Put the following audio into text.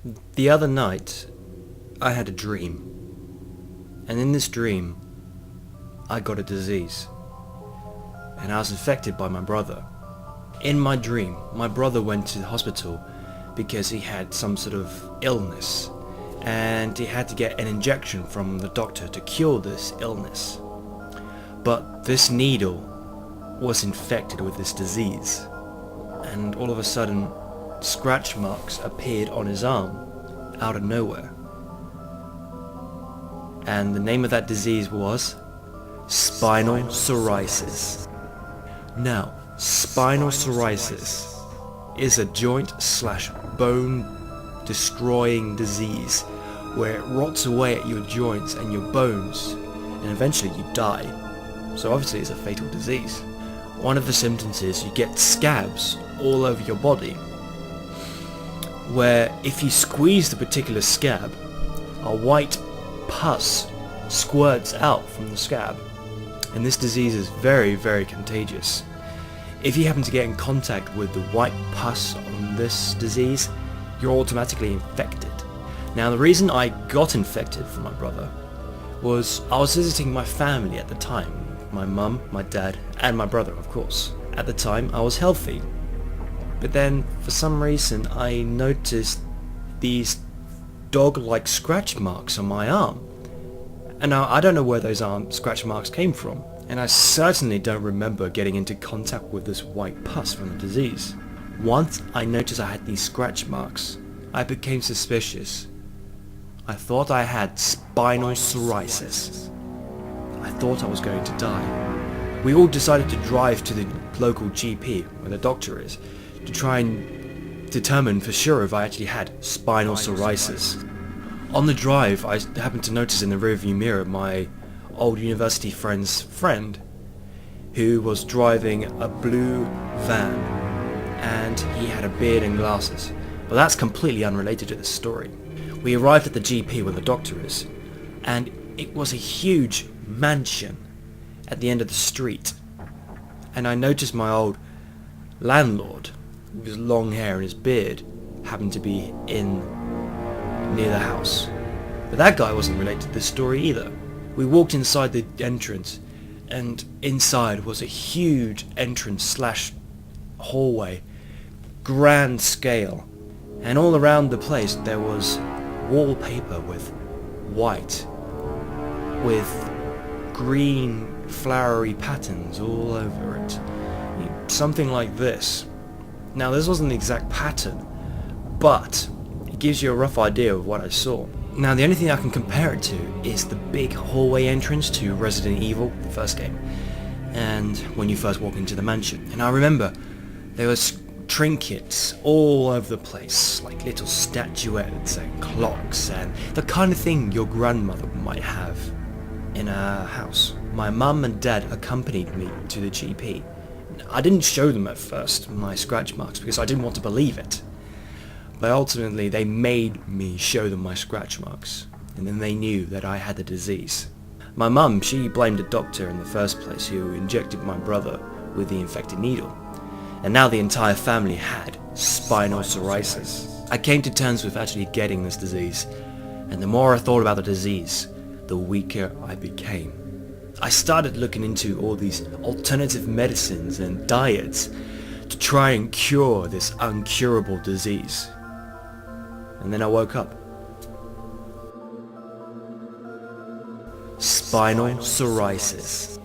The other night, I had a dream. And in this dream, I got a disease. And I was infected by my brother. In my dream, my brother went to the hospital because he had some sort of illness. And he had to get an injection from the doctor to cure this illness. But this needle was infected with this disease. And all of a sudden, scratch marks appeared on his arm, out of nowhere. And the name of that disease was Spinal Psoriasis. Now, Spinal Psoriasis is a joint/bone destroying disease where it rots away at your joints and your bones, and eventually you die. So obviously it's a fatal disease. One of the symptoms is you get scabs all over your body, where if you squeeze the particular scab, a white pus squirts out from the scab, and this disease is very, very contagious. If you happen to get in contact with the white pus on this disease, you're automatically infected. Now, the reason I got infected from my brother was I was visiting my family at the time. My mum, my dad, and my brother, of course. At the time, I was healthy. But then, for some reason, I noticed these dog-like scratch marks on my arm. And now, I don't know where those scratch marks came from. And I certainly don't remember getting into contact with this white pus from the disease. Once I noticed I had these scratch marks, I became suspicious. I thought I had spinal psoriasis. I thought I was going to die. We all decided to drive to the local GP, where the doctor is, to try and determine for sure if I actually had spinal psoriasis. On the drive, I happened to notice in the rearview mirror my old university friend's friend, who was driving a blue van, and he had a beard and glasses. But that's completely unrelated to the story. We arrived at the GP where the doctor is, and it was a huge mansion at the end of the street. And I noticed my old landlord, with his long hair and his beard, happened to be near the house. But that guy wasn't related to this story either. We walked inside the entrance, and inside was a huge entrance/hallway, grand scale, and all around the place there was wallpaper with white, with green flowery patterns all over it. Something like this. Now, this wasn't the exact pattern, but it gives you a rough idea of what I saw. Now, the only thing I can compare it to is the big hallway entrance to Resident Evil, the first game, and when you first walk into the mansion. And I remember there was trinkets all over the place, like little statuettes and clocks and the kind of thing your grandmother might have in her house. My mum and dad accompanied me to the GP. I didn't show them at first my scratch marks because I didn't want to believe it. But ultimately they made me show them my scratch marks, and then they knew that I had the disease. My mum, she blamed the doctor in the first place who injected my brother with the infected needle. And now the entire family had spinal psoriasis. I came to terms with actually getting this disease, and the more I thought about the disease, the weaker I became. I started looking into all these alternative medicines and diets to try and cure this uncurable disease. And then I woke up. Spinal psoriasis.